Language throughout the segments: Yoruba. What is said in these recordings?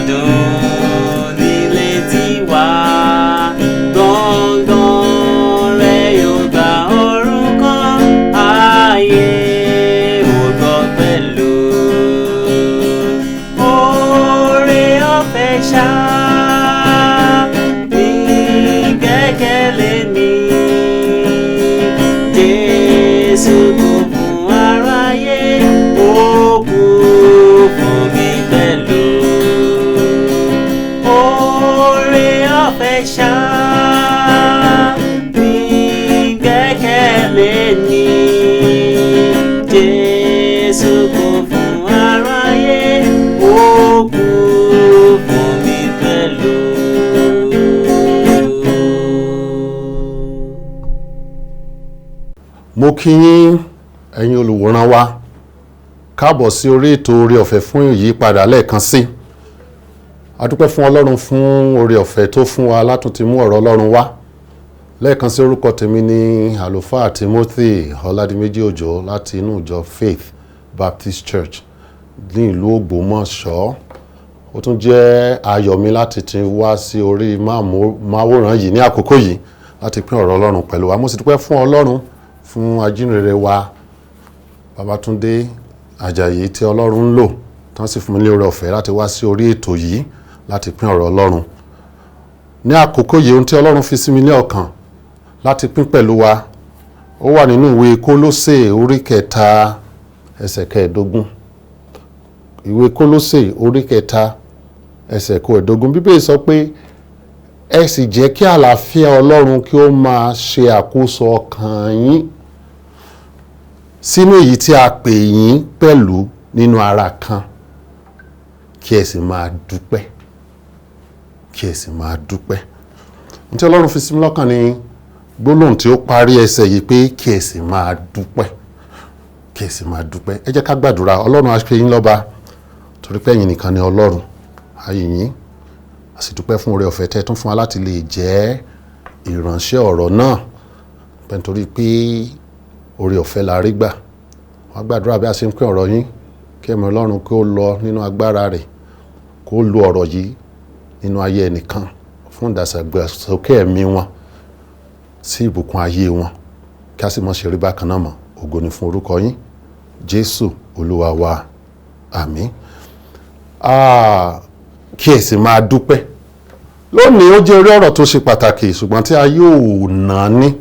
dùn nílé tiwa. Gbọ̀ngàn rẹ̀ yóò gba orúkọ ayé ògbọ́ pẹ̀lú. Oore ọ̀fẹ́ ṣá ní gbẹ́kẹ̀lé mi. Jésù kú fún aráyé, ó kú fún mi pẹ̀lú. Oore ọ̀fẹ́ ṣá ní gbẹ́kẹ̀lé mi. Jésù kú fún aráyé, ó kú fún mi pẹ̀lú. Mo kí yín ẹ̀yin olùwòran wa káàbọ̀ sí orí ètò oore ọ̀fẹ́ fún ìyípadà lẹ́ẹ̀kan sí. A dúpẹ́ fún Ọlọ́run fún oore ọ̀fẹ́ tó fún wa látún ti mú ọ̀rọ̀ Ọlọ́run wá. Lẹ́ẹ̀kan sí, orúkọ tèmi ni àlùfáà Timothy Ọládìméjì Òjó láti inú ìjọ Faith Baptist Church ní ìlú Ògbómọ̀ṣọ́. Ó tún jẹ́ ayọ̀ mi láti ti wá sí orí máwòrán yìí ní àkókò yìí láti pín ọ̀rọ̀ Ọlọ́run pẹ̀lú wa. Mo sì dúpẹ́ fún Ọlọ́run fún ajínrere wa Babátúndé Àjàyí tí Ọlọ́run ń lò tán sì fún mi ní oore ọ̀fẹ́ láti wá sí orí ètò yìí láti pín ọ̀rọ̀ Ọlọ́run. Ní àkókò yìí, ohun tí Ọlọ́run fi sí mi ní ọkàn láti pín pẹ̀lú wa ó wà nínú ìwé Kólósè orí 3 ẹsẹ̀ 15. Ìwé Kólósè orí 3 ẹsẹ̀ 15. Bíbélì sọ pé ẹ sì jẹ́ kí àlàáfíà Ọlọ́run kí ó máa ṣe àkóso ọkàn yín sínú èyí tí a pè yín pẹ̀lú nínú ara kan, kí ẹ sì máa dúpẹ́. Kí ẹ sì máa dúpẹ́. Ohun tí Ọlọ́run fi sí mi lọ́kàn ni gbólóhùn tí ó parí ẹsẹ̀ yìí pé kí ẹ sì máa dúpẹ́. Kí ẹ sì máa dúpẹ́. Ẹ jẹ́ ká gbàdúrà. Ọlọ́run á ṣe yín lọ́ba torí pé ẹ̀yin nìkan ni Ọlọ́run. A yìn yín, a sì dúpẹ́ fún oore ọ̀fẹ́ tẹ́ tún fún wa láti lè jẹ́ ìránṣẹ́ ọ̀rọ̀ náà, nítorí pé oore ọ̀fẹ́ la rí gbà. Wọ́n gbàdúrà bí a ṣe ń pín ọ̀rọ̀ yín, kí ẹ̀mí Ọlọ́run kó lọ nínú agbára rẹ̀, kó lo ọ̀rọ̀ yìí nínú ayé ẹnìkan fún ìdàgbàsókè ẹ̀mí wọn sí ìbùkún ayé wọn, kí a sì mọ̀ ṣe rí bákan náà mọ́. Ògo ni fún orúkọ yín, Jésù Olúwa wa. Àmín. Kí ẹ sì máa dúpẹ́. Lónìí ó jẹ́ orí ọ̀rọ̀ tó ṣe pàtàkì, ṣùgbọ́n tí a yóò ná ní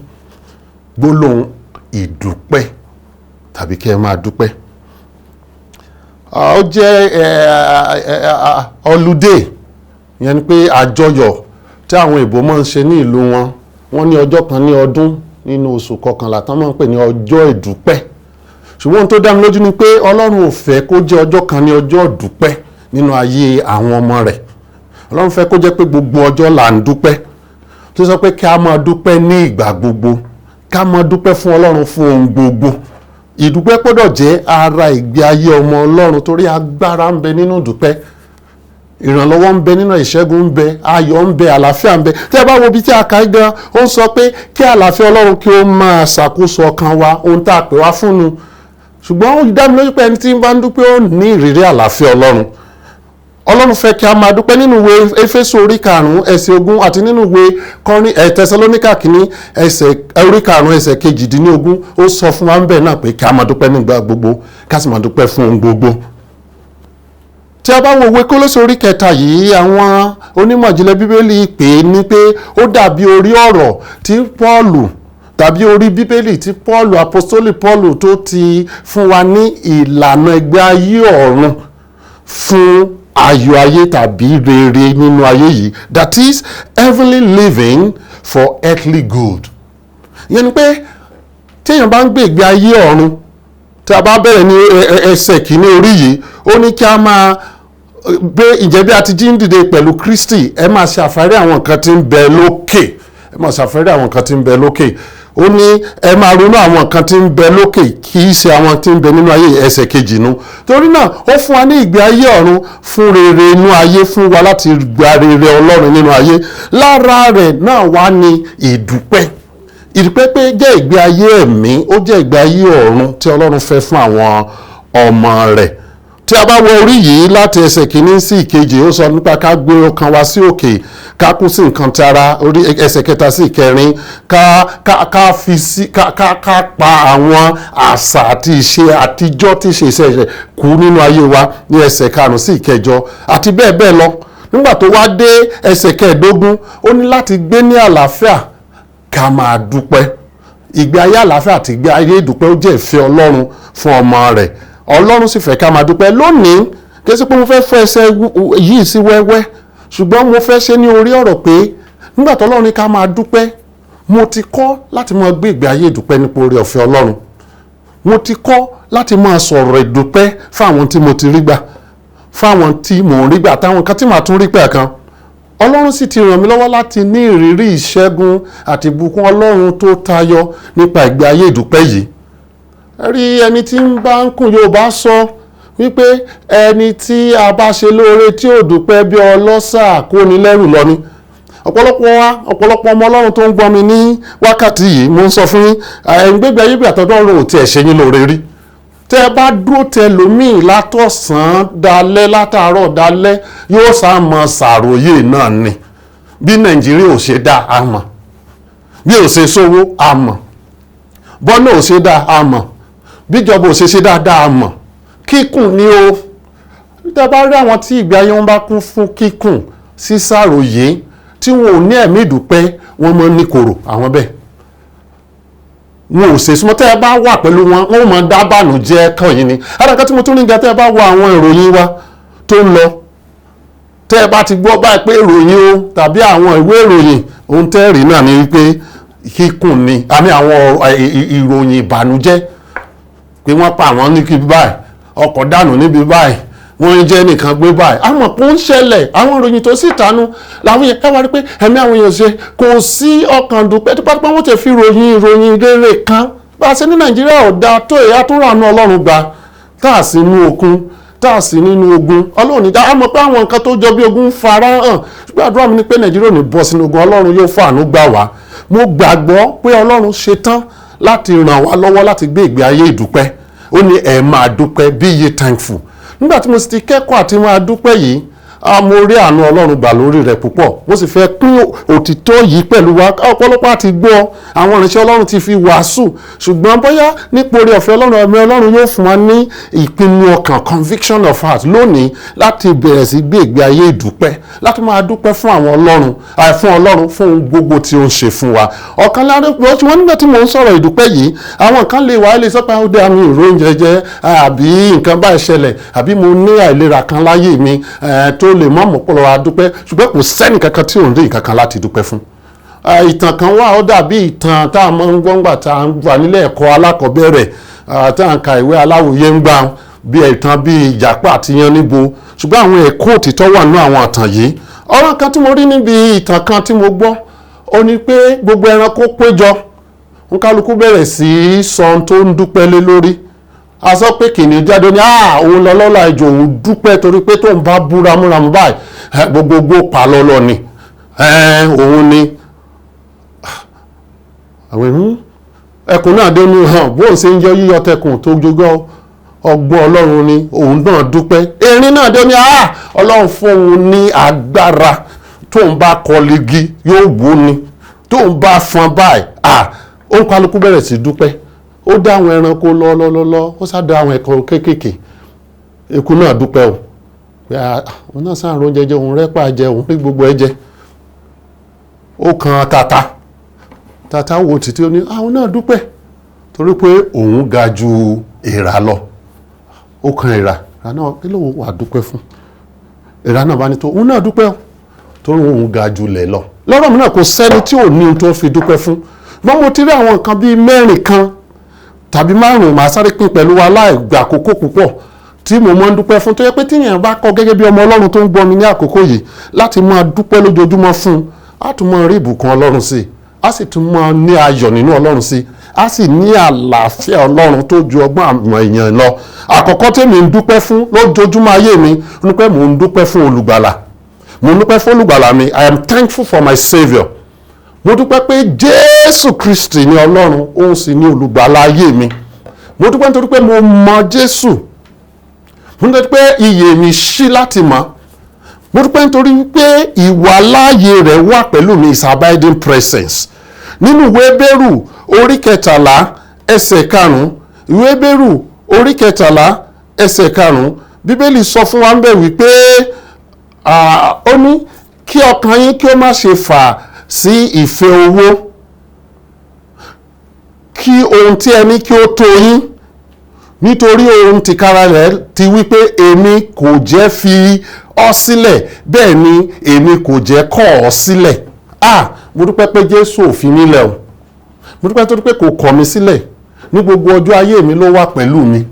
gbólóhùn ìdúpẹ́ tàbí kí ẹ máa dúpẹ́. Ó jẹ́ holiday, ìyẹn ni pé àjọyọ̀ tí àwọn Ìgbò máa ń ṣe ní ìlú wọn. Wọ́n ní ọjọ́ kan ní ọdún nínú oṣù kọkànlá tán máa ń pè ní ọjọ́ ìdúpẹ́. Ṣùgbọ́n ohun tó dá mi lójú ni pé Ọlọ́run ò fẹ́ kó jẹ́ ọjọ́ kan ní ọjọ́ ìdúpẹ́ nínú ayé àwọn ọmọ rẹ̀. Ọlọ́run fẹ́ kó jẹ́ pé gbogbo ọjọ́ là ń dúpẹ́. Tó sọ pé kí a máa dúpẹ́ ní ìgbà gbogbo, ká máa dúpẹ́ fún Ọlọ́run fún ohun gbogbo. Ìdúpẹ́ gbọ́dọ̀ jẹ́ ara ìgbé ayé ọmọ Ọlọ́run torí agbára ń bẹ nínú ìdúpẹ́. Ìrànlọ́wọ́ ń bẹ nínú ìṣẹ́gun ń bẹ, ayọ̀ ń bẹ, àlàáfíà ń bẹ. Tí ẹ bá wo ibi tí a kà í gan, ó ń sọ pé kí àlàáfíà Ọlọ́run kí ó máa ṣàkóso ọkàn wa, ohun tá a pè wá fún nu. Ṣùgbọ́n ó dá mi lójú pé ẹni tí ń bá ń dúpẹ́ ó ní ìrírí àlàáfíà Ọlọ́run. Ọlọ́run fẹ́ kí a máa dúpẹ́ nínú ìwé Éfésù orí 5 ẹsẹ̀ 20 àti nínú ìwé Tẹsalóníkà kìíní orí 5 ẹsẹ̀ 18. Ó sọ fún wa ń bẹ̀ náà pé kí a máa dúpẹ́ nígbà gbogbo, ká sì máa dúpẹ́ fún ohun gbogbo. Tí a bá wo ìwé Kólósè orí 3 yìí, àwọn onímọ̀ ìjìnlẹ̀ Bíbélì pè é ní pé ó dàbí orí ọ̀rọ̀ tí Pọ́ọ̀lù tàbí orí Bíbélì tí Pọ́ọ̀lù, apostoli Pọ́ọ̀lù tó ti fún wa ní ìlànà ìgbé ayé ọ̀run fún ayọ̀ ayé tàbí rere nínú ayé yìí, that is heavenly living for earthly good. Ìyẹn ni pé tí èèyàn bá ń gbé ìgbé ayé ọ̀run, tí a bá bẹ̀rẹ̀ ní ẹsẹ̀ kìíní orí yìí, ó ní kí a máa gbé ìjẹ́ bí a ti jí ń dìde pẹ̀lú Kristi, ẹ máa ṣe àfẹ́rí àwọn nǹkan tí ń bẹ lókè. Ẹ máa ṣe àfẹ́rí àwọn nǹkan tí ń bẹ lókè. Ó ní ẹ máa ronú àwọn nǹkan tí ń bẹ lókè, kì í ṣe àwọn tí ń bẹ nínú ayé. ẹsẹ̀ kejì nu. Torí náà ó fún wa ní ìgbé ayé ọ̀run fún rere inú ayé, fún wa láti gba rere Ọlọ́run nínú ayé. Lára rẹ̀ náà wá ní ìdúpẹ́. Ìdúpẹ́ pé jẹ́ ìgbé ayé ẹ̀mí, ó jẹ́ ìgbé ayé ọ̀run tí Ọlọ́run fẹ́ fún àwọn ọmọ rẹ̀. tí a bá wọ orí yìí láti ẹsẹ̀ kìíní sí ìkejì ó sọ nípa ká gbé ọkàn wa sí òkè, ká kú sí nǹkan tara, orí ẹsẹ̀ kẹta sí ìkẹrin ká pa àwọn àṣà àti ìṣe àtijọ́ tí ṣe ìṣẹ̀ṣẹ̀ kú nínú ayé wa ní ẹsẹ̀ karùn-ún sí ìkẹjọ àti bẹ́ẹ̀ bẹ́ẹ̀ lọ. Nígbà tó wá dé ẹsẹ̀ kẹẹ̀ẹ́dógún ó ní láti gbé ní àlàáfíà ká máa dúpẹ́. Ìgbé ayé àlàáfíà àti ìgbé ayé ìdúpẹ́ ó jẹ́ ìfẹ́ Ọlọ́run fún ọmọ rẹ̀. Ọlọ́run sì fẹ́ ká máa dúpẹ́. Lónìí kí sí pé mo fẹ́ fẹ́ ẹsẹ̀ yìí sí wẹ́wẹ́, ṣùgbọ́n mo fẹ́ ṣe ní orí ọ̀rọ̀ pé nígbà tó Ọlọ́run ní ká máa dúpẹ́, mo ti kọ́ láti máa gbé ìgbé ayé ìdúpẹ́ nípa oore ọ̀fẹ́ Ọlọ́run. Mo ti kọ́ láti máa sọ̀rọ̀ ìdúpẹ́ fáwọn tí mo ti rí gbà, fáwọn tí mò ń rí gbà, táwọn kan tí màá tún rí pẹ̀ kan. Ọlọ́run sì ti ràn mí lọ́wọ́ láti ní ìrírí ìṣẹ́gun àti ìbùkún Ọlọ́run tó tayọ nípa ìgbé ayé ìdúpẹ́ yìí. Rí ẹni tí ń bá ń kùn Yorùbá sọ wípé ẹni tí a bá ṣe lóore tí ò dúpẹ́ bí ọlọ́ṣà kó ní lẹ́rù lọ ni. Ọ̀pọ̀lọpọ̀ ọmọ Ọlọ́run tó ń gbọ́ mi ní wákàtí yìí mo ń sọ fún yín, gbégbé ayé bí àtọ́dọ́ ọ̀run ò tiẹ̀ ṣe yín lóore rí. Tẹ́ ẹ bá dúró tẹ lómìn látọ̀sán dalẹ́ látàárọ̀ dalẹ́ yóò sá mọ ṣàròyé náà ni. Bí Nàìjíríà ò ṣe dá a mọ̀, bí ò ṣe sówó a mọ̀, bọ́nà ò ṣe dá a mọ̀, bíjọba ò ṣe dáadáa a mọ̀. Kíkùn ni o. Tẹ́ bá rí àwọn tí ìgbé ayé wọn bá kún fún kíkùn sí ṣàròyé tí wọn ò ní ẹ̀mí ìdúpẹ́, wọn mọ ní kòrò àwọn bẹ́ẹ̀. Wọn ò ṣe súnmọ́ tẹ́ ẹ bá wà pẹ̀lú wọn, wọn ò mọ dábàánù jẹ́ kàn yín ni. Àdàkà tí mo tún rí ga tẹ́ ẹ bá wo àwọn ìròyìn wa tó ń lọ, tẹ́ ẹ bá ti gbọ́ báyìí pé ìròyìn o tàbí àwọn ìwé ìròyìn ohun tẹ́ ẹ rí náà ni wípé kíkùn ni, àmì àwọn ìròyìn ìbànújẹ́ pé wọ́n pa àwọn níbi báyìí, ọkọ̀ dànù níbi báyìí, wọ́n jẹ́ nìkan gbé báyìí. Àmọ́ pé ó ń ṣẹlẹ̀ àwọn ìròyìn tó sì tánú làwọn yẹn káwá rí pé ẹ̀mí àwọn èèyàn ṣe kò sí ọkàn dúpẹ́ tó pátápátá wọ́n ti fi ìròyìn rere kan bá a ṣe ní Nàìjíríà ò dáa tó èyí àtúnrànú Ọlọ́run gbà tá a sì nínú okun tá a sì nínú ogun Ọlọ́run níjà. Àmọ́ pé àwọn nǹkan tó jọ bí ogun fara hàn, ṣùgbọ́n àdúrà mi ni pé Nàìjíríà ò ní bọ́ sínú ogun, Ọlọ́run yóò fàánú gbà wá. Mo gbàgbọ́ pé Ọlọ́run ṣetán láti ràn wá lọ́wọ́ láti gbé ìgbé ayé ìdúpẹ́. Ó ní ẹ máa dúpẹ́, be ye thankful. Nígbà tí mo sì ti kẹ́kọ̀ọ́ àti máa dúpẹ́ yìí, mo rí àánú Ọlọ́run gbà lórí rẹ̀ púpọ̀. Mo sì fẹ́ pín òtítọ́ yìí pẹ̀lú wa. Ọ̀pọ̀lọpọ̀ àti gbọ́ àwọn ìránṣẹ́ Ọlọ́run ti fi wàásù, ṣùgbọ́n bóyá nípa oore ọ̀fẹ́ Ọlọ́run, ẹ̀mí Ọlọ́run yóò fún wa ní ìpinnu ọkàn, conviction of heart lónìí láti bẹ̀rẹ̀ sí gbé ìgbé ayé ìdúpẹ́, láti máa dúpẹ́ fún Ọlọ́run fún gbogbo tí ó ń ṣe fún wa. Ọ̀kan lára pé wọ́n nígbà tí mò ń sọ̀rọ̀ ìdúpẹ́ yìí, àwọn kan lè wá lè sọ pé ó dé àmì ìròyìn jẹjẹ àbí nǹkan bá ìṣẹ̀lẹ̀ àbí mo ní àìlera kan láyé mi tó lè mọ́ mọ́pọ̀lọ́ wa dúpẹ́, ṣùgbọ́n kò sẹ́ni kankan tí ò ń rí nǹkan kan láti dúpẹ́ fún. Ìtàn kan wà ó dàbí ìtàn tá a máa ń gbọ́ ńgbà tá a wà nílé ẹ̀kọ́ alákọ̀ọ́bẹ̀rẹ̀ tá a ń ka ìwé aláwòye ń gbà bí ìtàn bí Ìjàpá àti Yáníbo, ṣùgbọ́n àwọn ẹ̀kọ́ òtítọ́ wà nínú àwọn ìtàn yìí. Ọ̀rọ̀ kan tí mo rí níbi ìtàn kan tí mo gbọ́ ó ní pé gbogbo ẹranko péjọ, kálukú bẹ̀rẹ̀ sí sọ ohun tó ń dúpẹ́ lé lórí. A sọ pé kìnìún jáde ní òun lọ lọ́la ìjọ òun dúpẹ́ torí pé tó ń bá bú ramúramù báyìí gbogbogbò pa lọ́lọ́ ni òun ni. Ẹkùn náà dé ní hàn bóun ṣe ń yọ yíyọ tẹkùn tó jogọ́ ọgbọ́n Ọlọ́run ni òun náà dúpẹ́. Erin náà dé ní Ọlọ́run fún òun ní agbára tó ń bá kọligi yóò wó ni, tó ń bá fọn báyìí òun kálukú bẹ̀rẹ̀ sí dúpẹ́. Ó dá àwọn ẹranko lọ ó sá dá àwọn ẹ̀kọ́ kéékèèké. Eku náà dúpẹ́ o pé òun náà sáà rún jẹjẹ, òun rẹ́pà jẹ, òun rí gbogbo ẹ jẹ. Ó kan tata wo títí ó ní àwọn náà dúpẹ́ torí pé òun ga ju èèrà lọ. Ó kan èèrà náà kí ló wà dúpẹ́ fún? Èèrà náà bá ní tó òun náà dúpẹ́ o torí òun ga ju lẹ̀ lọ. Lọ́rọ̀ mi náà kò sẹ́ni tí ò ní ohun tó fi dúpẹ́ fún. Bọ́n mo ti rí àwọn nǹkan bíi mẹ́rin kan tàbí márùn-ún màá sáré pín pẹ̀lú wa láì gba àkókò púpọ̀ tí mo máa ń dúpẹ́ fún, tó yẹ pé tíyẹn bá kọ́ gẹ́gẹ́ bí ọmọ Ọlọ́run tó ń gbọ́ mi ní àkókò yìí láti máa dúpẹ́ lójoojúmọ́ fún, á tún máa rí ìbùkún Ọlọ́run sí, á sì tún máa ní ayọ̀ nínú Ọlọ́run sí, á sì ní àlàáfíà Ọlọ́run tó ju ọgbọ́n àmọ́ èèyàn lọ. Àkọ́kọ́ tèmi ń dúpẹ́ fún lójoojúmọ́ ayé mi ní pé mò ń dúpẹ́ fún olùgbàlà. Mo ń dúpẹ́ fún olùgbàlà mi. I am thankful for my Saviour. Mo dúpẹ́ pé Jésù Kristi ni Ọlọ́run, òun sì ni olùgbàlà ayé mi. Mo dúpẹ́ nítorí pé mo mọ Jésù. mo dúpẹ́ pé iyè mi ṣí láti mọ̀, mo dúpẹ́ nítorí wípé ìwà láàyè rẹ̀ wà pẹ̀lú mi, his abiding presence. Nínú ìwé Hébérù orí 13 ẹsẹ̀ 5, ìwé Hébérù orí 13 ẹsẹ̀ 5, Bíbélì sọ fún wa ń bẹ̀ wípé ó ní kí ọkàn yín kí ó má ṣe fà sí ìfẹ́ owó, kí ohun tí ẹni kí ó tó yín, nítorí ohun tìkára rẹ̀ ti wípé èmi kò jẹ́ fi ọ́ sílẹ̀, bẹ́ẹ̀ ni èmi kò jẹ́ kọ̀ ọ́ sílẹ̀. Mo dúpẹ́ pé Jésù ò fi mí lẹ̀ o, mo dúpẹ́ torí pé kò kọ̀ mí sílẹ̀, ní gbogbo ọjọ́ ayé mi ló wà pẹ̀lú mi.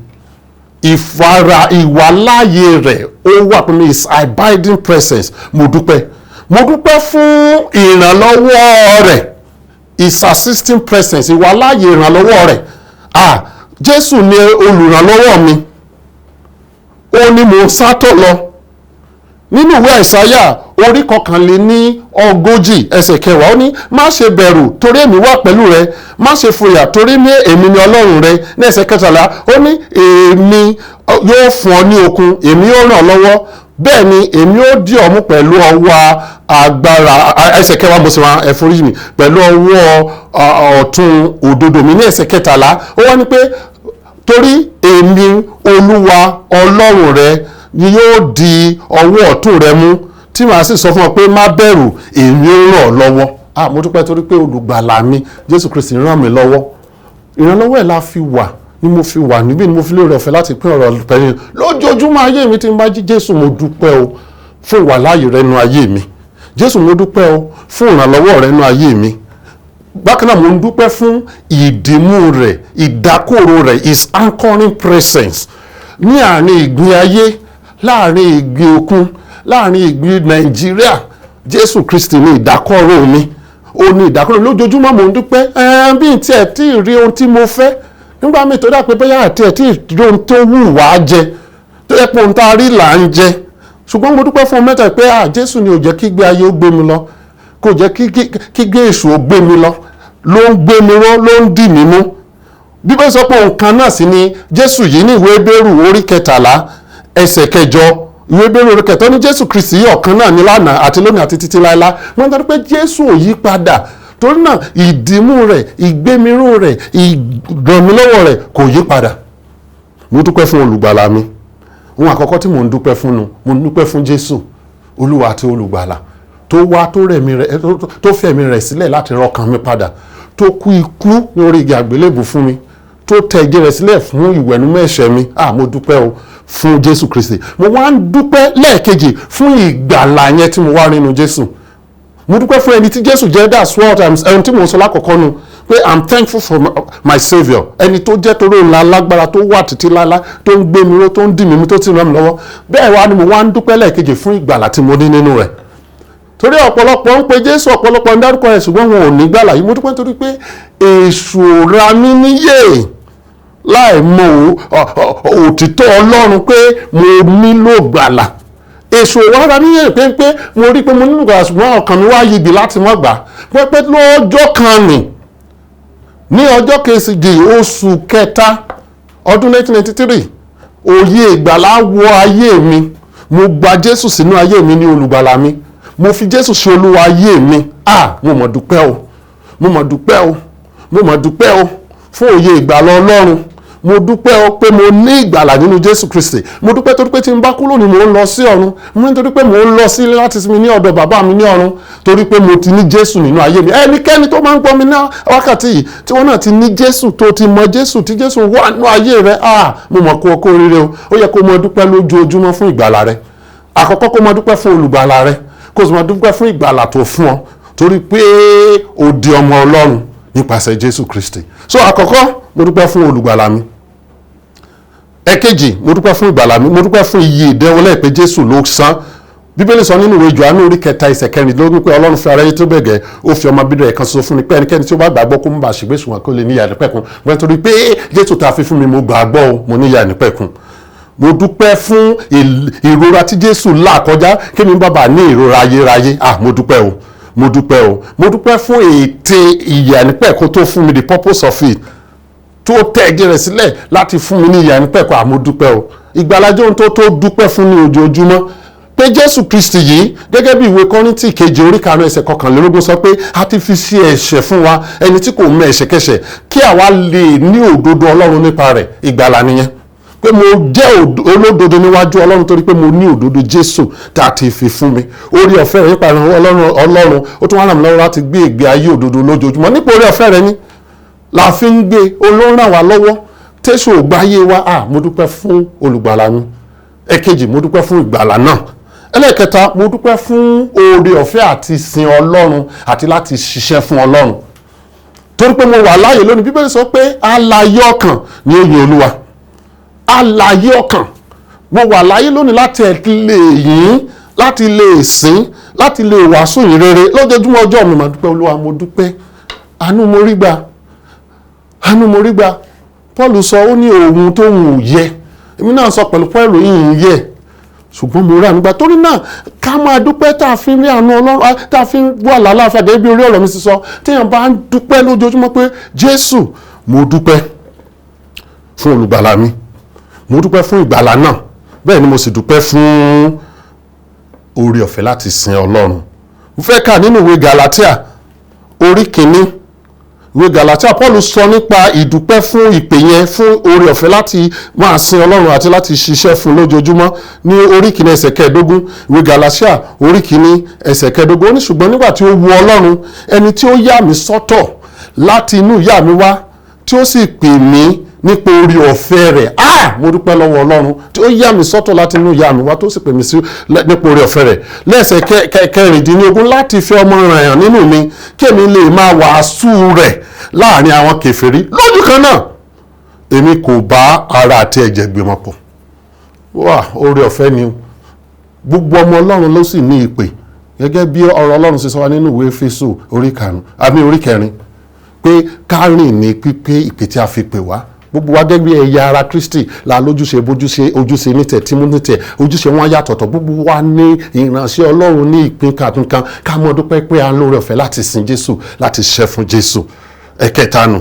Ìwàláàyè rẹ̀ ó wà pẹ̀lú his abiding presence. Mo dúpẹ́ fún ìrànlọ́wọ́ rẹ̀, his assisting presence, ìwàláàyè ìrànlọ́wọ́ rẹ̀. Jésù ni olùrànlọ́wọ́ mi, ó ní mo sátọ̀ lọ. Nínú ìwé Àìsáyà orí 41 ẹsẹ̀ 10, ó ní má ṣe bẹ̀rù torí èmi wà pẹ̀lú rẹ, má ṣe fòyà torí èmi ni Ọlọ́run rẹ. Ní ẹsẹ̀ 13 ó ní èmi yóò fún ọ ní okun, èmi yóò ràn ọ́ lọ́wọ́, bẹ́ẹ̀ ni èmi yóò dì ọ́ mú pẹ̀lú ọwọ́ agbára. Ẹsẹ̀ 10 mo sì wá ẹ̀fọ́rí mi, pẹ̀lú ọwọ́ ọ̀tún òdodo mi. Ní ẹsẹ̀ 14 ó wá ní pé torí èmi Olúwa Ọlọ́run rẹ ni yóò di ọwọ́ ọ̀tún rẹ mú, tí màá sì sọ fún ọ pé má bẹ̀rù, èmi ó ràn ọ́ lọ́wọ́. Mo dúpẹ́ torí pé olùgbàlà mi Jésù Kristi ràn mí lọ́wọ́. Ìrànlọ́wọ́ ẹ̀ la fi wà, ni mo fi wà níbí, ni mo fi lóore ọ̀fẹ́ láti pín ọ̀rọ̀ pẹ̀lú lójoojúmọ́ ayé mi tí n bá jí. Jésù mo dúpẹ́ o fún ìwàláàyè rẹ nínú ayé mi. Jésù mo dúpẹ́ o fún ìrànlọ́wọ́ rẹ nínú ayé mi. Bákan náà mo ń dúpẹ́ fún ìdìmú rẹ̀, ìdákòrò rẹ̀, his anchoring presence ní àárín ìgbín ayé, láàárín ìgbín òkun, láàárín ìgbín Nàìjíríà. Jésù Kristi ní ìdákọ̀ró mi, ó ní ìdákọ̀ró. Lójoojúmọ́ mo ń dúpẹ́ bí n tiẹ̀ tí ì rí ohun tí mo fẹ́, nígbà míì tó dà pé bóyá àti ẹ̀ tí ì rí ohun tó wù wá jẹ, tó yẹ pé ohun tá a rí là ń jẹ, ṣùgbọ́n mo dúpẹ́ fún mẹ́ta pé Jésù ni ò jẹ́ kígbé ayé ó gbé mi lọ, kò jẹ́ kígbé èṣù ó gbé mi lọ, ló ń gbé mi ró, ló ń dì mí mú. Bíbélì sọ pé ohun kan náà sì ni Jésù yìí ní ìwé Hébérù orí 13 ẹsẹ̀ 8, ìwé Hébérù orí 13 ní Jésù Kristi yìí ọ̀kan náà ní lánàá àti lónìí àti títí láéláé. Wọ́n ń tọ́jú pé Jésù ò yí padà, torí náà ìdìmú rẹ̀, ìgbémiró rẹ̀, ìgbọ̀nmílọ́wọ́ rẹ̀ kò yí padà. Mo dúpẹ́ fún olùgbàlà mi. Ohun àkọ́kọ́ tí mo ń dúpẹ́ fún nu, mo ń dúpẹ́ fún Jésù Olúwa àti olùgbàlà tó wá, tó fẹ̀mí rẹ̀ sílẹ̀ láti rọkàn mi padà, tó kú ikú ní orí igi àgbélébù fún mi, tó tẹ ẹ̀jẹ̀ rẹ̀ sílẹ̀ fún ìwẹ̀nùmọ́ ẹ̀ṣẹ̀ mi. Mo dúpẹ́ o fún Jésù Kristi. Mo wá ń dúpẹ́ lẹ́ẹ̀kejì fún ìgbàlà yẹn tí mo wá nínú Jésù. Mo dúpẹ́ fún ẹni tí Jésù jẹ́, that's what ẹni tí mo sọ lákọ̀ọ́kọ́ nu, pé I'm thankful for my saviour, ẹni tó jẹ́ torí ńlá lágbára, tó wà títí láíláí, tó ń gbé mi ró, tó ń dì mí, tó ti ràn mí lọ́wọ́. Bẹ́ẹ̀ wá ni mo wá ń dúpẹ́ lẹ́ẹ̀kejì fún ìgbàlà tí mo ní nínú rẹ̀. Torí ọ̀pọ̀lọpọ̀ ń pe Jésù, ọ̀pọ̀lọpọ̀ ń dárúkọ rẹ̀, ṣùgbọ́n wọn ò ní gbàlà yìí. Mo dúpẹ́ torí pé èṣù ra mí níyè láì mọ òtítọ́ Ọlọ́run pé mo nílò gbàlà. Èṣù wa ra mí níyè pé mo rí pé mo nílò gbàlà, ṣùgbọ́n ọkàn mi wá yìí láti mọ́ gbà. Pé lọ́jọ́ kan ní ọjọ́ kejì oṣù kẹta ọdún 1993, òye ìgbàlà wọ ayé mi. Mo gba Jésù sínú ayé mi ní olùgbàlà mi, mo fi Jésù ṣe olúwa ayé mi. Mo mọ̀ dúpẹ́ o, mo mọ̀ dúpẹ́ o, mo mọ̀ dúpẹ́ o fún òye ìgbàlà Ọlọ́run. Mo dúpẹ́ o pé mo ní ìgbàlà nínú Jésù Kristi. Mo dúpẹ́ torí pé tí n bá kú lónìí mo ń lọ sí ọ̀run. Mo ní torí pé mo ń lọ sí láti sinmi ní ọ̀dọ̀ bàbá mi ní ọ̀run, torí pé mo ti ní Jésù nínú ayé mi. Ẹnikẹ́ni tó máa ń gbọ́ mi ní wákàtí yìí tí wọ́n náà ti ní Jésù, tó ti mọ Jésù, tí Jésù wà nínú ayé rẹ̀, mo mọ̀ kó oríire o. Ó yẹ kó mọ dúpẹ́ lójoojúmọ́ fún ìgbàlà rẹ̀. Àkọ́kọ́ kó mọ dúpẹ́ fún olùgbàlà rẹ̀, kó sì mọ dúpẹ́ fún ìgbàlà tó fún ọ, torí pé ó di ọmọ Ọlọ́run nípasẹ̀ Jésù Kristi. So àkọ́kọ́ mo dúpẹ́ fún olùgbàlà mi. Ẹ̀kejì, mo dúpẹ́ fún ìgbàlà mi, mo dúpẹ́ fún iye ìdẹ́wọlẹ̀ pé Jésù ló san. Bíbélì sọ nínú ìwé Jòhánù orí 4 ẹsẹ̀ 14 pé Ọlọ́run fi aráyé tó bẹ́ẹ̀ gẹ́, ó fi ọmọ bíbí rẹ̀ kan ṣoṣo fún ni, pé ẹnikẹ́ni tí ó bá gbàgbọ́ kó má bàa ṣègbé, ṣùgbọ́n kó lè ní ìyè àìnípẹ̀kun. Wọ́n torí pé Jésù tá a fi fún mi, mo gbàgbọ́ o, mo ní ìyè àìnípẹ̀kun. Mo dúpẹ́ fún ìrora tí Jésù là kọjá kí mi bàbá ní ìrora ayérayé. Mo dúpẹ́ o, mo dúpẹ́ o, mo dúpẹ́ fún ète ìyè àìnípẹ̀kun tó fún mi, the purpose of it, tó tẹ̀ ẹ̀jẹ̀ rẹ̀ sílẹ̀ láti fún mi ní ìyà nípẹ̀kọ̀ àmódúpẹ́ o. Ìgbàlà jẹ́ ohun tó dúpẹ́ fún ní ojoojúmọ́. Pé Jésù Kristi yìí gẹ́gẹ́ bí ìwé Kọ́ríńtì kejì orí 5 ẹsẹ̀ 21 sọ pé a ti fi ṣe ẹ̀ṣẹ̀ fún wa, ẹni tí kò mọ ẹ̀ṣẹ̀kẹ́ṣẹ̀, kí àwa lè ní òdodo Ọlọ́run nípa rẹ̀. Ìgbàlà nìyẹn. Pé mo jẹ́ olódodo níwájú Ọlọ́run torí pé mo ní òdodo Jésù tá a ti fi fún mi. Orí ọ̀fẹ́ rẹ̀ nípa ìrànwọ́ Ọlọ́run ó tún wá ràn mí lọ́wọ́ láti gbé ìgbé ayé òdodo lójoojúmọ́. Nípa orí ọ̀fẹ́ rẹ̀ ni la fi ń gbé olóhùn ràn wá lọ́wọ́. Tẹ́sù ògbáyé wa, mo dúpẹ́ fún olùgbàlà mi. Ẹ̀kejì, mo dúpẹ́ fún ìgbàlà náà. Ẹlẹ́ẹ̀kẹta, mo dúpẹ́ fún oore ọ̀fẹ́ àti sin Ọlọ́run àti láti ṣiṣẹ́ fún Ọlọ́run. Torí pé mo wà láàyè lónìí, Bíbélì sọ pé alààyè ọkàn ni ó yin Olúwa. Alààyè ọkàn. Mo wà láàyè lónìí láti lè yìn, láti lè sìn, láti lè wàásù yìn rere lójoojúmọ́ ọjọ́ mi. Mo dúpẹ́ Olúwa, mo dúpẹ́. Àánú mo rí gbà. Àánú mo rí gbà. Paul sọ ó ní ohun tó wù yẹ. Èmi náà sọ pẹ̀lú Paul yìí yẹ. Ṣùgbọ́n mo rí àánú gbà. Torí náà ká máa dúpẹ́ tá a fi rí àánú Ọlọ́run, tá a fi wà lálàáfíà gẹ́gẹ́ bí orí ọ̀rọ̀ mi ti sọ. Téèyàn bá ń dúpẹ́ lójoojúmọ́ pé Jésù, mo dúpẹ́ fún olùgbàlà mi. Mo dúpẹ́ fún ìgbàlà náà. Bẹ́ẹ̀ ni mo sì dúpẹ́ fún oore ọ̀fẹ́ láti sin Ọlọ́run. Mo fẹ́ kà nínú ìwé Galatia orí 1. Ìwé Galatia, Paul sọ nípa ìdúpẹ́ fún ìpè yẹn, fún oore ọ̀fẹ́ láti máa sin Ọlọ́run àti láti ṣiṣẹ́ fún lójoojúmọ́ ní orí 1 ẹsẹ̀ 15. Ìwé Galatia orí 1 ẹsẹ̀ 15. Ó ní ṣùgbọ́n nígbà tí ó wu Ọlọ́run, ẹni tí ó yà mí sọ́tọ̀ láti inú ìyá mi wá, tí ó sì pè mí nípa oore ọ̀fẹ́ rẹ̀. Mo dúpẹ́ lọ́wọ́ Ọlọ́run tí ó yà mí sọ́tọ̀ láti inú ìyá mi wá, tó sì pè mí sí nípa oore ọ̀fẹ́ rẹ̀. Lẹ́sẹ̀ 16 láti fi ọmọ rẹ̀ hàn nínú mi, kí èmi lè máa wàásù rẹ̀ láàrin àwọn kèfèrí. Lójú kan náà èmi kò bá ara àti ẹ̀jẹ̀ gbìmọ̀ pọ̀. Oore ọ̀fẹ́ ni gbogbo ọmọ Ọlọ́run ló sì ní ìpè, gẹ́gẹ́ bí ọ̀rọ̀ Ọlọ́run ṣe sọ wá nínú ìwé Éfésù orí 4 pé ká rìn ní pípé ìpè tí a fi pè wá. Gbogbo wa gẹ́gẹ́ bí ẹ̀yà ara Kristi la lójúṣe ojúṣe nítẹ̀ tí mú nítẹ̀, ojúṣe wọn yàtọ̀tọ̀. Gbogbo wa ní ìránṣẹ́ Ọlọ́run ní ìpín kankan. Ká mọ̀ dúpẹ́ pé a ń lóore ọ̀fẹ́ láti sin Jésù, láti ṣiṣẹ́ fún Jésù. Ẹ̀kẹta nù.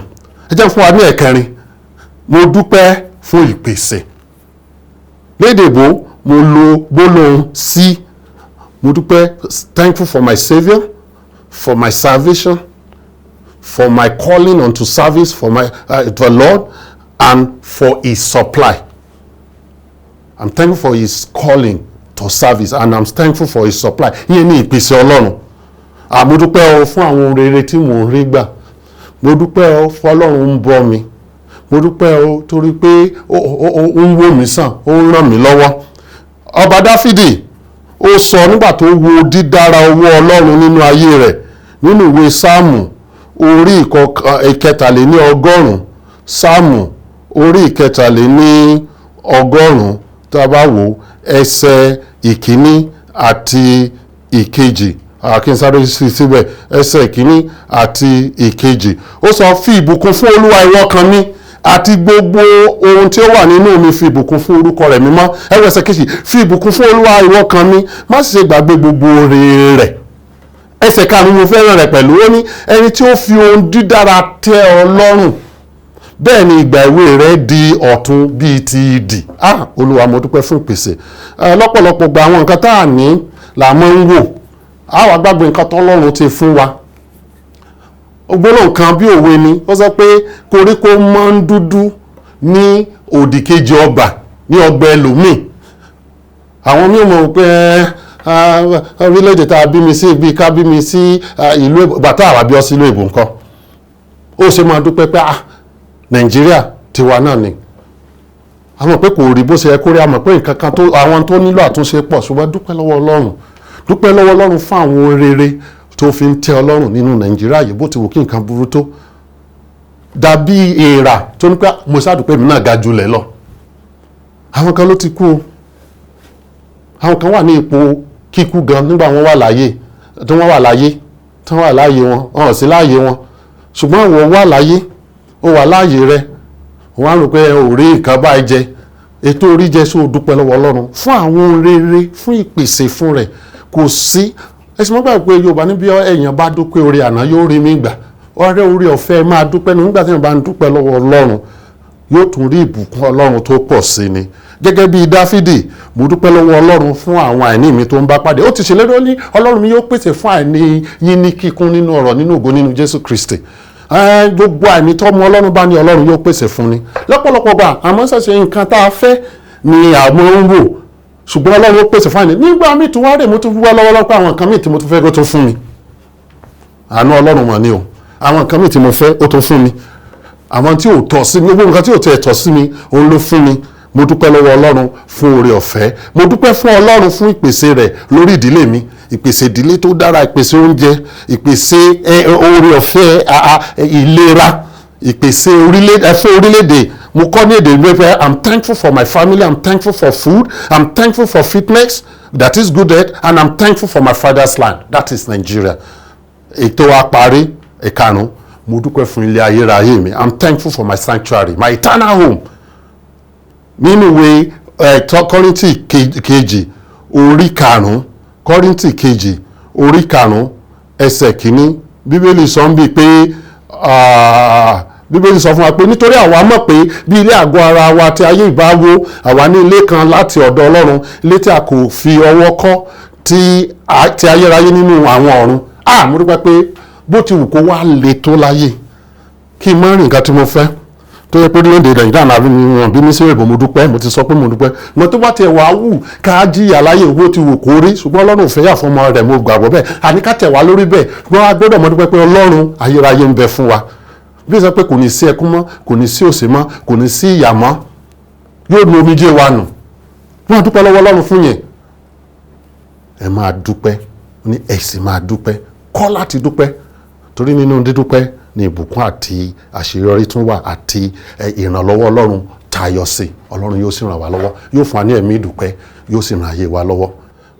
Ẹ jẹ́ fún wa ní ẹ̀kẹrin. Mo dúpẹ́ fún ìpèsè. Lédè Ìgbò mo lo gbólóhùn sí. Mo dúpẹ́, thankful for my saviour, for my salvation, for my calling unto service, for the Lord, and for his supply. I'm thankful for his calling to service, and I'm thankful for his supply. Ìyẹn ní ìpèsè Ọlọ́run. Mo dúpẹ́ fún àwọn rere tí mò ń rí gbà. Mo dúpẹ́ fún Ọlọ́run ń bọ́ mi. Mo dúpẹ́ torí pé ó ń wò mí sàn, ó ń ràn mí lọ́wọ́. Ọba Dáfídì ó sọ nígbà tó wo dídára ọwọ́ Ọlọ́run nínú ayé rẹ̀ nínú ìwé Sáàmù orí 123. Sáàmù orí 123 tá a bá wò ẹsẹ̀ 1 àti 2. Kí n sáré síbẹ̀ ẹsẹ̀ 1 àti 2. Ó sọ, fi ìbùkún fún Olúwa ìwọ ọkàn mi, àti gbogbo ohun tí ó wà nínú mi, fi ìbùkún fún orúkọ rẹ̀ mímọ́. Ẹsẹ̀ 2, fi ìbùkún fún Olúwa ìwọ ọkàn mi, má sì ṣe gbàgbé gbogbo oore rẹ̀. Ẹsẹ̀ 5 mo fẹ́ràn rẹ̀ pẹ̀lú. Ó ní, ẹni tí ó fi ohun dídára tẹ́ ọ lọ́rùn, bẹ́ẹ̀ ni ìgbà èwe rẹ̀ di ọ̀tun bíi ti idì. Olúwa, mo dúpẹ́ fún ìpèsè. Lọ́pọ̀lọpọ̀ gba àwọn nǹkan tá à ní là máa ń wò. Wá gbàgbé nǹkan tọ́lọ́run ti fún wa. Gbólóhùn kan bí òwe ni, ó sọ pé koríko máa ń dúdú ní òdì kejì ọgbà, ní ọgbà ẹlòmíì. Àwọn míì mọ̀ pé orílẹ̀-èdè tá a bí mi sí, bí ká bí mi sí ìlú bàtà àwà bí ọ sí ìlú èbò nǹkan. Ó ṣe máa dúpẹ́ pé Nàìjíríà tiwa náà ni. A mọ̀ pé kò rí bó ṣe yẹ kó rí, a mọ̀ pé nǹkan kan àwọn tó nílò àtúnṣe pọ̀, ṣùgbọ́n dúpẹ́ lọ́wọ́ Ọlọ́run. Dúpẹ́ lọ́wọ́ Ọlọ́run fún àwọn rere tó fi ń tẹ́ Ọlọ́run nínú Nàìjíríà yìí, bó ti wù kí nǹkan burú tó. Dàbí èèrà tó ní pé mo ṣàdúpẹ́ mi náà ga jùlẹ̀ lọ. Àwọn kan ló ti kú o. Àwọn kan wà ní ipò kíkú gan nígbà wọ́n wà láyé, tí wọ́n wà láyé wọn, ọ̀hún sí láàyè wọn. Ṣùgbọ́n àwọn wà láyé, ó wà láàyè rẹ̀, wọ́n á rò pé ò rí nǹkan báyìí jẹ. Ètò orí jẹ sóò dúpẹ́ lọ́wọ́ Ọlọ́run fún àwọn rere, fún ìpèsè fún rẹ̀. Kò sí ẹ̀sìn mọ́gbà pé Yorùbá níbi èèyàn bá dúpẹ́ orí àná yóò rí mi gbà. Ọrẹ orí ọ̀fẹ́ máa dúpẹ́ nígbà tí èèyàn bá ń dúpẹ́ lọ́wọ́ Ọlọ́run. yóò tún rí ìbùkún ọlọ́run tó pọ̀ sí ni. Gẹ́gẹ́ bí Dáfídì, mo dúpẹ́ lọ́wọ́ ọlọ́run fún àwọn àìní mi tó ń bá pàdé. Ó ti ṣèlérí, ó ní ọlọ́run mi yóò pèsè fún àìní yín ní kíkún nínú ọ̀rọ̀, nínú ògo, nínú Jésù Kristi. Gbogbo àìní tọ́mọ ọlọ́run bá ní ọlọ́run yóò pèsè fún ni. Lọ́pọ̀lọpọ̀ gbà àmọ́ ṣẹ̀ṣẹ̀ nǹkan tá a fẹ́ ni àmọ́ ń wò, ṣùgbọ́n ọlọ́run yóò pèsè fún àìní. Nígbà míì tún wá rè mo tún wá lọ́wọ́lọ́wọ́ pé àwọn nǹkan míì tí mo tún fẹ́ kó tún fún mi. Àánú ọlọ́run mọ̀ ni o. Àwọn nǹkan míì tí mo fẹ́ ó tún fún mi. Àwọn tí ò tọ́ sí mi, gbogbo nǹkan tí ò tẹ̀ tọ́ sí mi òun ló fún mi. Mo dúpẹ́ lọ́wọ́ ọlọ́run fún oore ọ̀fẹ́. Mo dúpẹ́ fún ọlọ́run fún ìpèsè rẹ̀ lórí ìdílé mi. Ìpèsè ìdílé tó dára, ìpèsè oúnjẹ, ìpèsè oore ọ̀fẹ́ ìlera, ìpèsè orílẹ̀-èdè. Mo kọ́ ní èdè ìgbẹ́ pé I'm thankful for my family, I'm thankful for food, I'm thankful for fitness, that is good health, and I'm thankful for my father's land, that is Nigeria. Ètò àparí ìkarùn-ún, mo dúpẹ́ fún ilé ayérayé mi. I'm thankful for my sanctuary, my eternal home. Nínú ìwé Kọ́ríńtì kejì orí karùn-ún, Kọ́ríńtì kejì orí karùn-ún ẹsẹ̀ kìíní, Bíbélì sọ ń bí pé Bíbélì sọ fún wa pé nítorí àwa mọ̀ pé bí ilé àgọ́ ara wa tí ayé ìbá wó, àwa ní ilé kan láti ọ̀dọ̀ Ọlọ́run, ilé tí a kò fi ọwọ́ kọ́, tí ayérayé nínú àwọn ọ̀run. Mo dúpẹ́ pé bó ti wù kó wá le tó láyé, kí n má rìn nǹkan tí mo fẹ́, tó yẹ pé lóde Nàìjíríà náà bí mi sí èbò, mo dúpẹ́, mo ti sọ pé mo dúpẹ́. Mo tó bá tiẹ̀ wá wù ká jìyà láyé owó ti wù kó rí, ṣùgbọ́n Ọlọ́run ò fẹ́ yà fún ọmọ rẹ̀, mo gbàgbọ́ bẹ́ẹ̀. Àní ká tẹ̀ wá lórí bẹ́ẹ̀, ṣùgbọ́n a gbọ́dọ̀ mọ̀ dúpẹ́ pé Ọlọ́run ayérayé ń bẹ fún wa. Bí ó sọ pé kò ní sí ẹkún mọ́, kò ní sí òṣè mọ́, kò ní sí ìyà mọ́, yóò nu omijé wa nù. Wọ́n dúpẹ́ lọ́wọ́ Ọlọ́run fún yẹn. Ẹ máa dúpẹ́, ní ẹ sì máa dúpẹ́, kọ́ láti dúpẹ́, torí nínú dídúpẹ́ ni ìbùkún àti àṣeyọrí tún wà, àti ìrànlọ́wọ́ Ọlọ́run tayọ sí. Ọlọ́run yóò sì ràn wá lọ́wọ́, yóò fún wa ní ẹ̀mí ìdúpẹ́, yóò sì ràn ayé wa lọ́wọ́.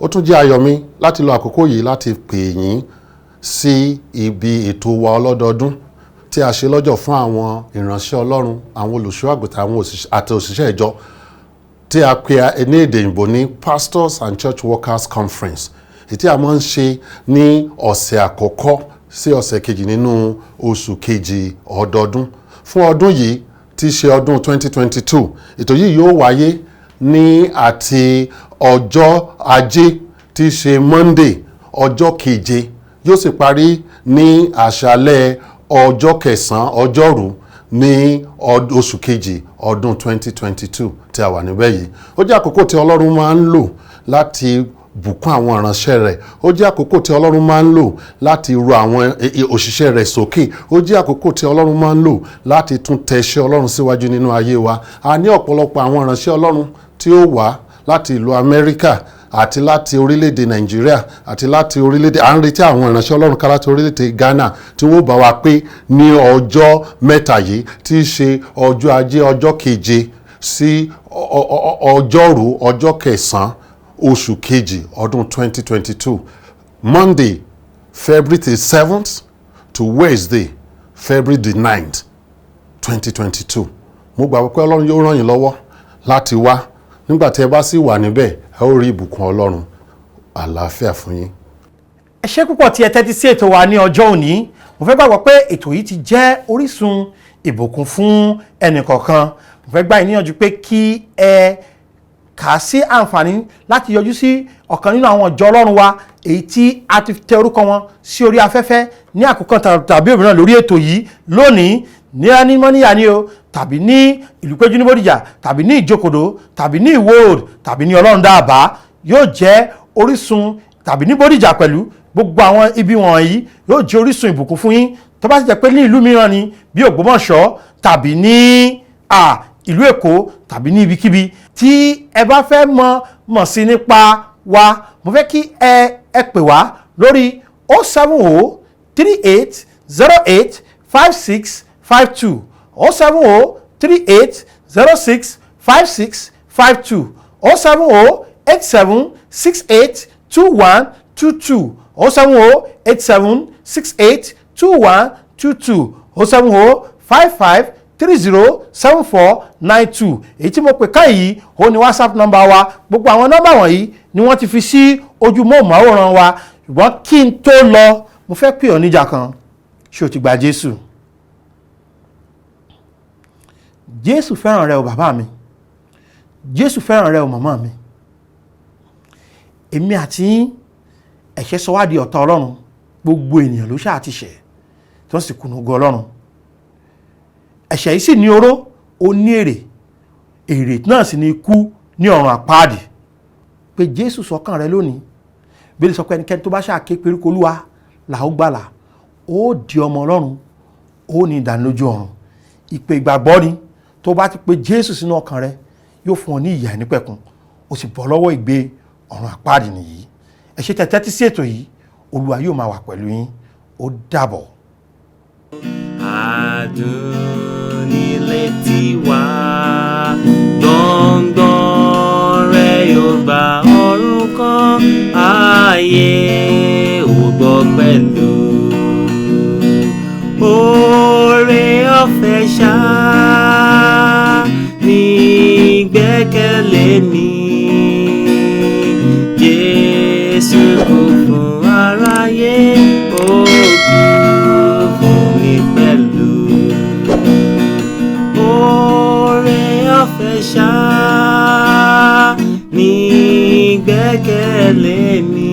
Ó tún jẹ́ ayọ̀ mi láti lo àkókò yìí láti pè yín sí ibi ètò wa ọlọ́dọọdún tí a ṣe lọ́jọ́ fún àwọn ìránṣẹ́ Ọlọ́run, àwọn olùṣọ́ àgùntàn, àwọn àti òṣìṣẹ́ ìjọ, tí a pè ní èdè òyìnbó ní Pastors and Church Workers Conference, èyí tí a máa ń ṣe ní ọ̀sẹ̀ àkọ́kọ́ sí ọ̀sẹ̀ kejì nínú oṣù kejì ọdọọdún. Fún ọdún yìí tí í ṣe ọdún 2022, ètò yìí yóò wáyé ní àti ọjọ́ Ajé tí í ṣe Monday ọjọ́ keje, yóò sì parí ní àṣálẹ́ ọjọ́ kẹsàn-án ọjọ́rú ní oṣù kejì ọdún 2022 tí a wà níbẹ̀ yìí. Ó jẹ́ àkókò tí Ọlọ́run máa ń lò láti bùkún àwọn ìránṣẹ́ rẹ̀. Ó jẹ́ àkókò tí Ọlọ́run máa ń lò láti ru àwọn òṣìṣẹ́ rẹ̀ sókè. Ó jẹ́ àkókò tí Ọlọ́run máa ń lò láti tún tẹ̀sẹ̀ Ọlọ́run síwájú nínú ayé wa. A ní ọ̀pọ̀lọpọ̀ àwọn ìránṣẹ́ Ọlọ́run tí ó wá láti ìlú Amẹ́ríkà àti láti orílẹ̀-èdè Nàìjíríà àti láti orílẹ̀-èdè, à ń retí àwọn ìránṣẹ́ Ọlọ́run ká láti orílẹ̀-èdè Ghana tí wọ́n bá wa pé ní ọjọ́ mẹ́ta yìí tí í ṣe ọjọ́ Ajé ọjọ́ keje sí ọjọ́rú ọjọ́ kẹsàn-án oṣù kejì ọdún 2022, Monday February the 7th to Wednesday February the 9th 2022. Mo gbàgbọ́ pé Ọlọ́run yóò ràn yín lọ́wọ́ láti wá. Nígbà tí ẹ bá sì wà níbẹ̀, ẹ ó rí ìbùkún Ọlọ́run. Àlàáfíà fún yín. Ẹ ṣé púpọ̀ tí ẹ tẹ́tí sí ètò wa ní ọjọ́ òní. Mo fẹ́ gbàgbọ́ pé ètò yìí ti jẹ́ orísun ìbùkún fún ẹnìkọ̀ọ̀kan. Mo fẹ́ gbà yín níyànjú pé kí ẹ kà á sí àǹfààní láti yọjú sí ọ̀kan nínú àwọn ìjọ Ọlọ́run wa èyí tí a ti tẹ orúkọ wọn sí orí afẹ́fẹ́ ní àkókò tàbí òmíràn lórí ètò yìí lónìí, ní mọ́níyà ni o, tàbí ní ìlúpéjú ní Bódìjà, tàbí ní Ìjókòdó, tàbí ní Ìwó Road, tàbí ní Ọlọ́run Dáàbá. Yóò jẹ́ orísun, tàbí ní Bódìjà pẹ̀lú. Gbogbo àwọn ibi wọ̀nyí yóò jẹ́ orísun ìbùkún fún yín. Tó bá sì jẹ́ pé ní ìlú mìíràn ni bí Ògbómọ̀ṣọ́, tàbí ní ìlú Èkó, tàbí ní ibikíbi tí ẹ bá fẹ́ mọ̀ sí nípa wa, mo fẹ́ kí ẹ pè wá lórí 070 38 08 56 52 070 38 06 56 52 070 87 68 21 22 070 87 68 21 22 070 55 307492. Èyí tí mo pè ká yìí ó ní WhatsApp nọ́mbà wa. Gbogbo àwọn nọ́mbà wọ̀nyí ni wọ́n ti fi sí ojú móhùnmáwòrán wa. Ṣùgbọ́n kí n tó lọ, mo fẹ́ pè ọ́ níjà kan. Ṣé o ti gba Jésù? Jésù fẹ́ràn rẹ o bàbá mi, Jésù fẹ́ràn rẹ o màmá mi. Èmi àti yín, ẹ̀ṣẹ̀ sọ wá di ọ̀tá Ọlọ́run. Gbogbo ènìyàn ló ṣáà ti ṣẹ̀ tí wọ́n sì kùnà ògo Ọlọ́run. Ẹ̀ṣẹ̀ yìí sì ní oró, ó ní èrè náà sì ní ikú ní ọ̀run àpáàdì. Pé Jésù sọ́kàn rẹ lónìí, Bíbélì sọ pé ẹnikẹ́ni tó bá ṣáà ké pe orúkọ Olúwa là ó gbàlà, ó di ọmọ Ọlọ́run, ó ní ìdánilójú ọ̀run. Ìpè ìgbàgbọ́ ni, tó bá ti pe Jésù sínú ọkàn rẹ, yóò fún ọ ní ìyè àìnípẹ̀kun, ó sì bọ́ lọ́wọ́ ìgbé ọ̀run àpáàdì nìyí. Ẹ ṣé tẹ́tí sí ètò yìí, Olúwa yóò máa wà pẹ̀lú yín. Ó dàbọ̀. Adùn nílé tiwa, gbọ̀ngbọ̀n rẹ̀ yóò gba ọ̀run kan, ayé ò gbọ́ pẹ̀lú. Oore ọ̀fẹ́ ṣá ní gbẹ́kẹ̀lé mi, Jésù kú fún aráyé, ó kú fún mi pẹ̀lú. Oore ọ̀fẹ́ ṣá ní gbẹ́kẹ̀lé mi.